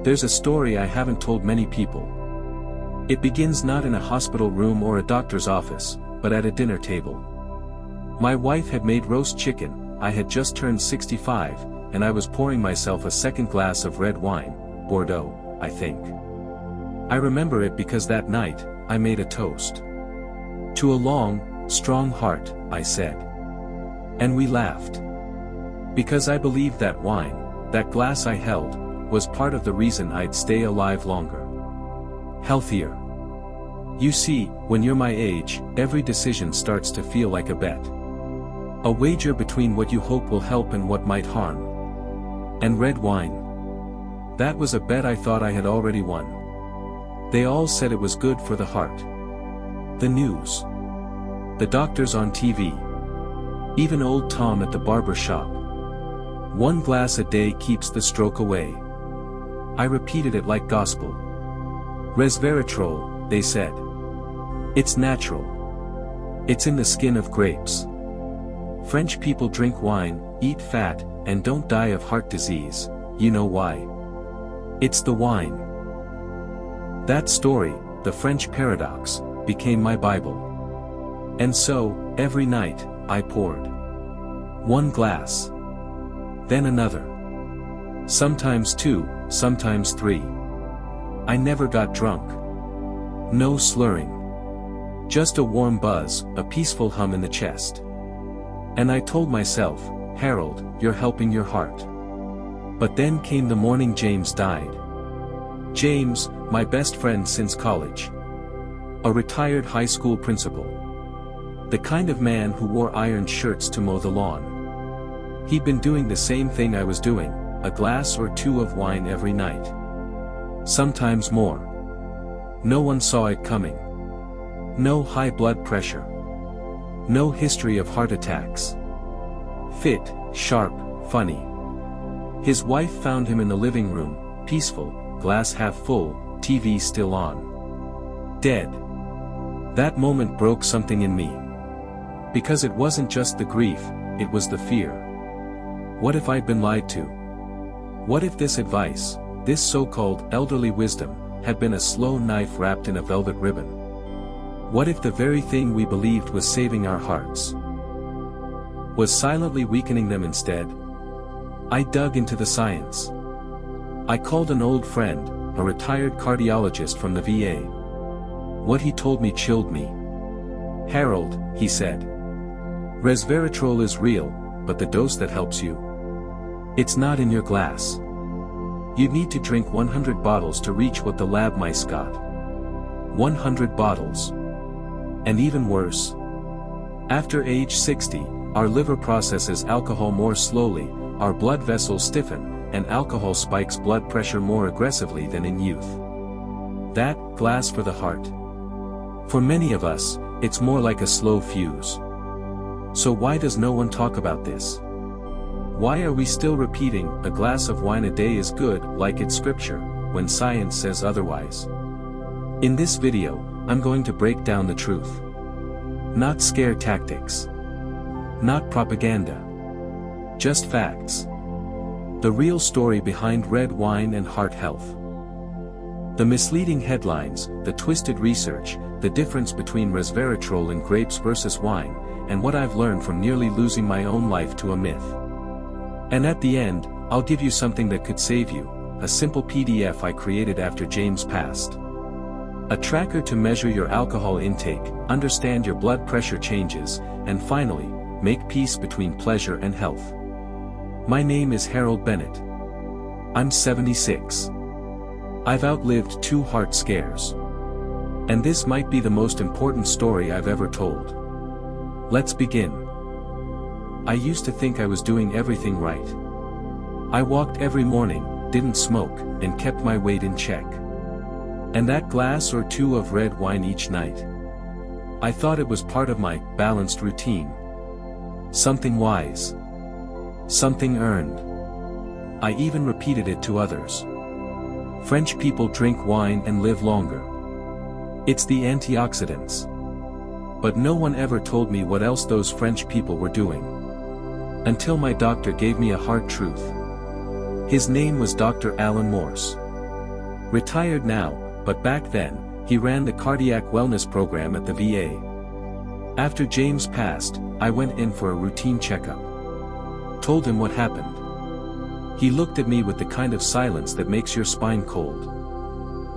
there's a story I haven't told many people. It begins not in a hospital room or a doctor's office, but at a dinner table. My wife had made roast chicken, I had just turned 65, and I was pouring myself a second glass of red wine, Bordeaux, I think. I remember it because that night, I made a toast. To a long, strong heart, I said. And we laughed. Because I believed that wine, that glass I held, was part of the reason I'd stay alive longer. Healthier. You see, when you're my age, every decision starts to feel like a bet. A wager between what you hope will help and what might harm. And red wine. That was a bet I thought I had already won. They all said it was good for the heart. The news. The doctors on TV. Even old Tom at the barber shop. 1 glass a day keeps the stroke away. I repeated it like gospel. Resveratrol, they said. It's natural. It's in the skin of grapes. French people drink wine, eat fat, and don't die of heart disease. You know why? It's the wine. That story, the French paradox, became my Bible. And so, every night, I poured 1 glass. Then another. Sometimes 2, sometimes 3. I never got drunk. No slurring. Just a warm buzz, a peaceful hum in the chest. And I told myself, Harold, you're helping your heart. But then came the morning James died. James, my best friend since college. A retired high school principal. The kind of man who wore ironed shirts to mow the lawn. He'd been doing the same thing I was doing, a glass or 2 of wine every night. Sometimes more. No one saw it coming. No high blood pressure. No history of heart attacks. Fit, sharp, funny. His wife found him in the living room, peaceful, glass half full, TV still on. Dead. That moment broke something in me. Because it wasn't just the grief, it was the fear. What if I'd been lied to? What if this advice, this so-called elderly wisdom, had been a slow knife wrapped in a velvet ribbon? What if the very thing we believed was saving our hearts was silently weakening them instead? I dug into the science. I called an old friend, a retired cardiologist from the VA. What he told me chilled me. Harold, he said. Resveratrol is real, but the dose that helps you, it's not in your glass. You'd need to drink 100 bottles to reach what the lab mice got. 100 bottles. And even worse. After age 60, our liver processes alcohol more slowly, our blood vessels stiffen, and alcohol spikes blood pressure more aggressively than in youth. That glass for the heart. For many of us, it's more like a slow fuse. So why does no one talk about this? Why are we still repeating, a glass of wine a day is good, like it's scripture, when science says otherwise? In this video, I'm going to break down the truth. Not scare tactics. Not propaganda. Just facts. The real story behind red wine and heart health. The misleading headlines, the twisted research, the difference between resveratrol in grapes versus wine, and what I've learned from nearly losing my own life to a myth. And at the end, I'll give you something that could save you, a simple PDF I created after James passed. A tracker to measure your alcohol intake, understand your blood pressure changes, and finally, make peace between pleasure and health. My name is Harold Bennett. I'm 76. I've outlived 2 heart scares. And this might be the most important story I've ever told. Let's begin. I used to think I was doing everything right. I walked every morning, didn't smoke, and kept my weight in check. And that glass or 2 of red wine each night. I thought it was part of my balanced routine. Something wise. Something earned. I even repeated it to others. French people drink wine and live longer. It's the antioxidants. But no one ever told me what else those French people were doing. Until my doctor gave me a hard truth. His name was Dr. Alan Morse. Retired now, but back then, he ran the cardiac wellness program at the VA. After James passed, I went in for a routine checkup. Told him what happened. He looked at me with the kind of silence that makes your spine cold.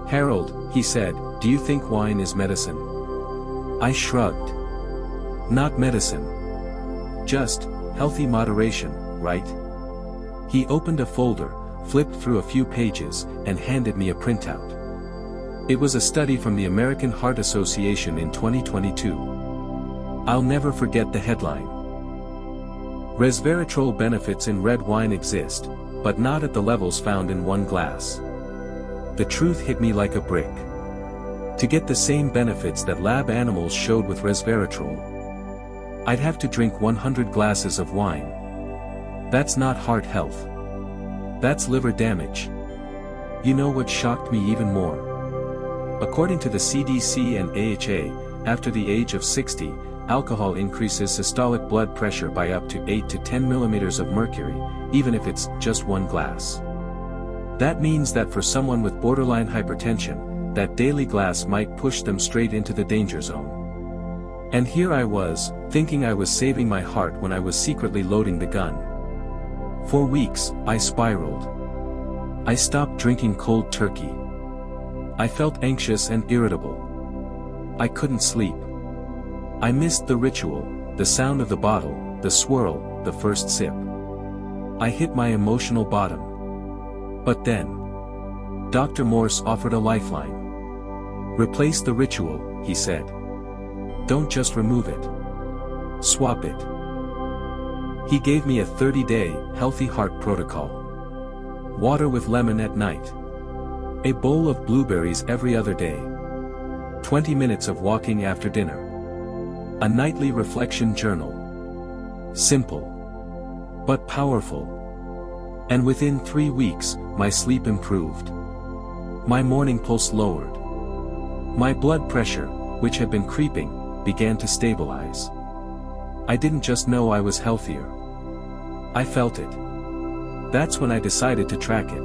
"Harold," he said, "do you think wine is medicine?" I shrugged. "Not medicine. Just healthy moderation, right?" He opened a folder, flipped through a few pages, and handed me a printout. It was a study from the American Heart Association in 2022. I'll never forget the headline. Resveratrol benefits in red wine exist, but not at the levels found in one glass. The truth hit me like a brick. To get the same benefits that lab animals showed with resveratrol, I'd have to drink 100 glasses of wine. That's not heart health. That's liver damage. You know what shocked me even more? According to the CDC and AHA, after the age of 60, alcohol increases systolic blood pressure by up to 8 to 10 millimeters of mercury, even if it's just one glass. That means that for someone with borderline hypertension, that daily glass might push them straight into the danger zone. And here I was, thinking I was saving my heart when I was secretly loading the gun. For weeks, I spiraled. I stopped drinking cold turkey. I felt anxious and irritable. I couldn't sleep. I missed the ritual, the sound of the bottle, the swirl, the first sip. I hit my emotional bottom. But then, Dr. Morse offered a lifeline. "Replace the ritual," he said. "Don't just remove it. Swap it." He gave me a 30-day, healthy heart protocol. Water with lemon at night. A bowl of blueberries every other day. 20 minutes of walking after dinner. A nightly reflection journal. Simple. But powerful. And within 3 weeks, my sleep improved. My morning pulse lowered. My blood pressure, which had been creeping, began to stabilize. I didn't just know I was healthier. I felt it. That's when I decided to track it.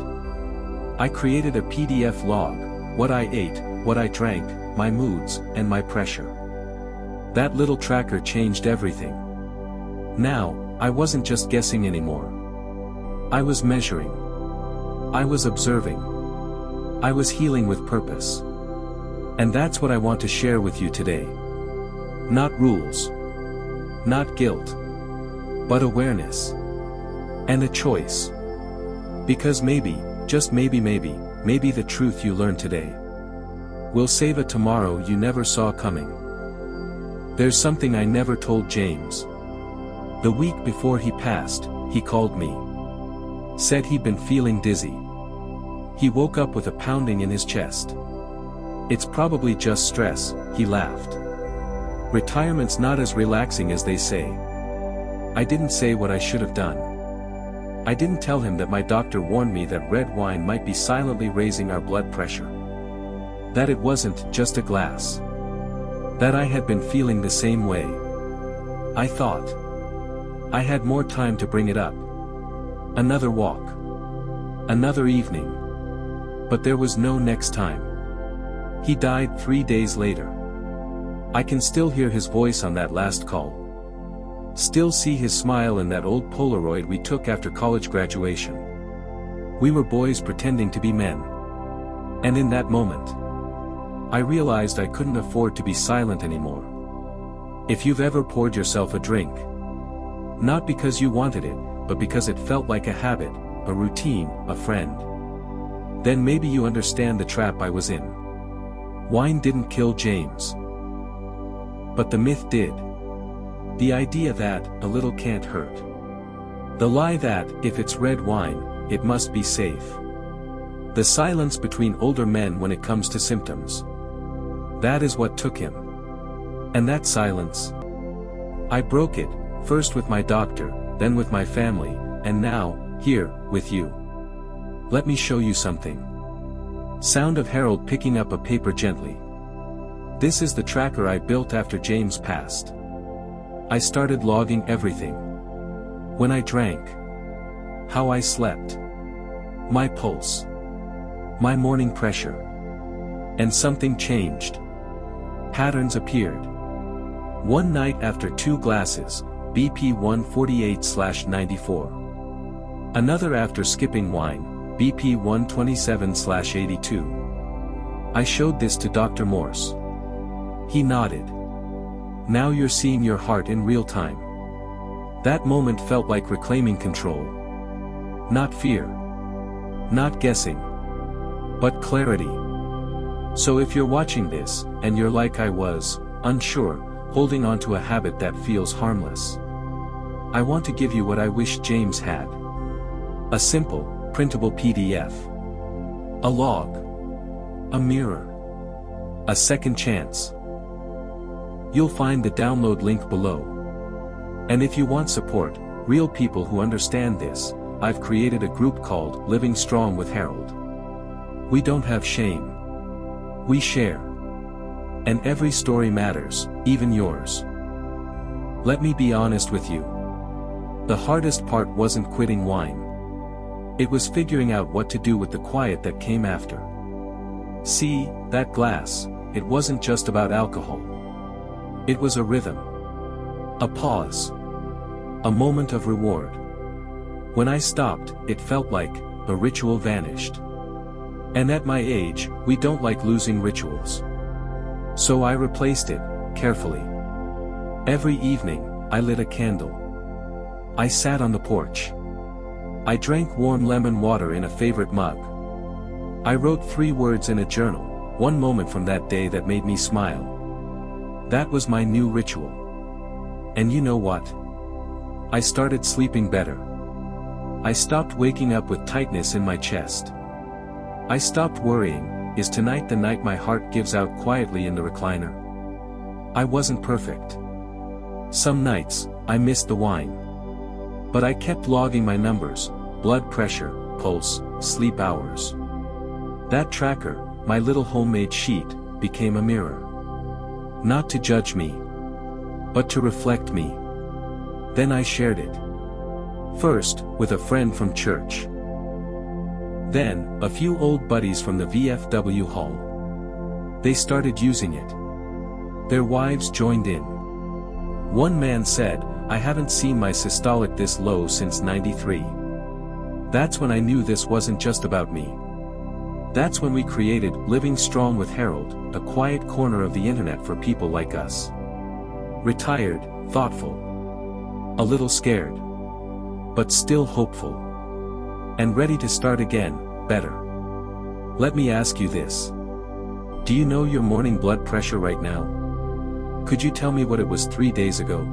I created a PDF log, what I ate, what I drank, my moods, and my pressure. That little tracker changed everything. Now, I wasn't just guessing anymore. I was measuring. I was observing. I was healing with purpose. And that's what I want to share with you today. Not rules. Not guilt. But awareness. And a choice. Because maybe, just maybe, the truth you learn today will save a tomorrow you never saw coming. There's something I never told James. The week before he passed, he called me. Said he'd been feeling dizzy. He woke up with a pounding in his chest. "It's probably just stress," he laughed. "Retirement's not as relaxing as they say." I didn't say what I should have done. I didn't tell him that my doctor warned me that red wine might be silently raising our blood pressure. That it wasn't just a glass. That I had been feeling the same way. I thought I had more time to bring it up. Another walk. Another evening. But there was no next time. He died 3 days later. I can still hear his voice on that last call. Still see his smile in that old Polaroid we took after college graduation. We were boys pretending to be men. And in that moment, I realized I couldn't afford to be silent anymore. If you've ever poured yourself a drink, not because you wanted it, but because it felt like a habit, a routine, a friend, then maybe you understand the trap I was in. Wine didn't kill James. But the myth did. The idea that a little can't hurt. The lie that, if it's red wine, it must be safe. The silence between older men when it comes to symptoms. That is what took him. And that silence, I broke it, first with my doctor, then with my family, and now, here, with you. Let me show you something. Sound of Harold picking up a paper gently. This is the tracker I built after James passed. I started logging everything. When I drank. How I slept. My pulse. My morning pressure. And something changed. Patterns appeared. One night after 2 glasses, BP 148/94. Another after skipping wine, BP 127/82. I showed this to Dr. Morse. He nodded. Now you're seeing your heart in real time. That moment felt like reclaiming control. Not fear. Not guessing. But clarity. So if you're watching this, and you're like I was, unsure, holding on to a habit that feels harmless, I want to give you what I wish James had. A simple, printable PDF. A log. A mirror. A second chance. You'll find the download link below. And if you want support, real people who understand this, I've created a group called Living Strong with Harold. We don't have shame. We share. And every story matters, even yours. Let me be honest with you. The hardest part wasn't quitting wine. It was figuring out what to do with the quiet that came after. See, that glass, it wasn't just about alcohol. It was a rhythm. A pause. A moment of reward. When I stopped, it felt like a ritual vanished. And at my age, we don't like losing rituals. So I replaced it, carefully. Every evening, I lit a candle. I sat on the porch. I drank warm lemon water in a favorite mug. I wrote 3 words in a journal, one moment from that day that made me smile. That was my new ritual. And you know what? I started sleeping better. I stopped waking up with tightness in my chest. I stopped worrying, is tonight the night my heart gives out quietly in the recliner? I wasn't perfect. Some nights, I missed the wine. But I kept logging my numbers, blood pressure, pulse, sleep hours. That tracker, my little homemade sheet, became a mirror. Not to judge me, but to reflect me. Then I shared it. First, with a friend from church. Then, a few old buddies from the VFW hall. They started using it. Their wives joined in. One man said, I haven't seen my systolic this low since '93. That's when I knew this wasn't just about me. That's when we created Living Strong with Harold, a quiet corner of the internet for people like us. Retired, thoughtful. A little scared. But still hopeful. And ready to start again, better. Let me ask you this. Do you know your morning blood pressure right now? Could you tell me what it was 3 days ago?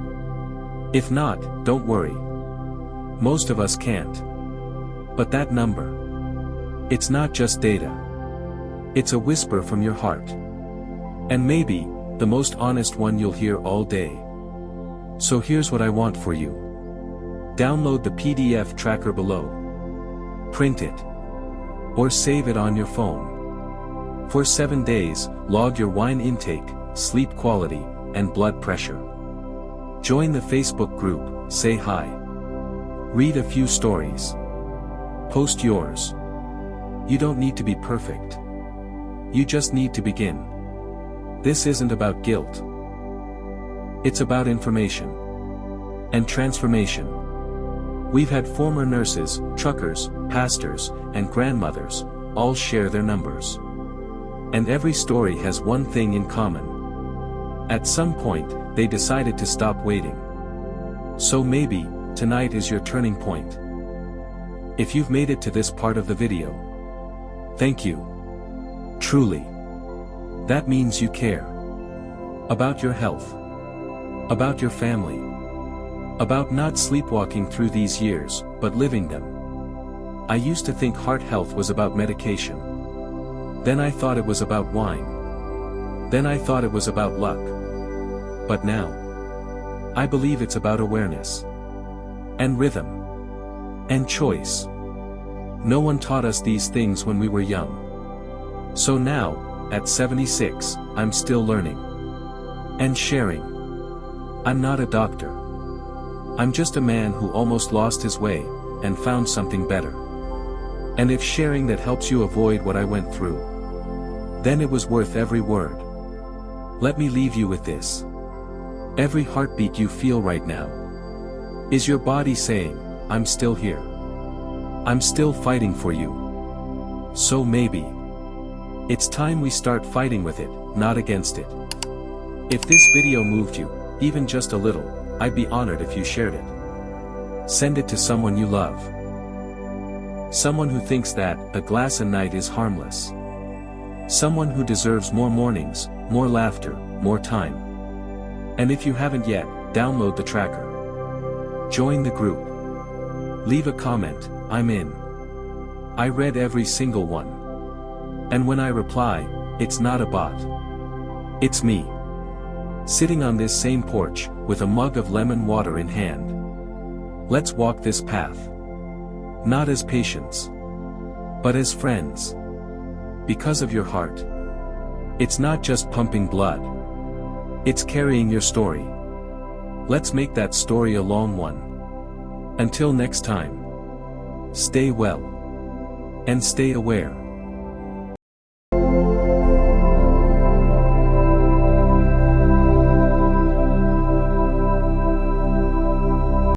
If not, don't worry. Most of us can't. But that number. It's not just data. It's a whisper from your heart. And maybe, the most honest one you'll hear all day. So here's what I want for you. Download the PDF tracker below. Print it. Or save it on your phone. For 7 days, log your wine intake, sleep quality, and blood pressure. Join the Facebook group, say hi. Read a few stories. Post yours. You don't need to be perfect. You just need to begin. This isn't about guilt. It's about information. And transformation. We've had former nurses, truckers, pastors, and grandmothers, all share their numbers. And every story has one thing in common. At some point, they decided to stop waiting. So maybe, tonight is your turning point. If you've made it to this part of the video, thank you. Truly. That means you care. About your health. About your family. About not sleepwalking through these years, but living them. I used to think heart health was about medication. Then I thought it was about wine. Then I thought it was about luck. But now, I believe it's about awareness. And rhythm. And choice. No one taught us these things when we were young. So now, at 76, I'm still learning. And sharing. I'm not a doctor. I'm just a man who almost lost his way, and found something better. And if sharing that helps you avoid what I went through, then it was worth every word. Let me leave you with this. Every heartbeat you feel right now is your body saying, I'm still here. I'm still fighting for you. So maybe it's time we start fighting with it, not against it. If this video moved you, even just a little, I'd be honored if you shared it. Send it to someone you love. Someone who thinks that a glass a night is harmless. Someone who deserves more mornings, more laughter, more time. And if you haven't yet, download the tracker. Join the group. Leave a comment, I'm in. I read every single one. And when I reply, it's not a bot. It's me. Sitting on this same porch, with a mug of lemon water in hand. Let's walk this path. Not as patients, but as friends. Because of your heart. It's not just pumping blood. It's carrying your story. Let's make that story a long one. Until next time. Stay well. And stay aware.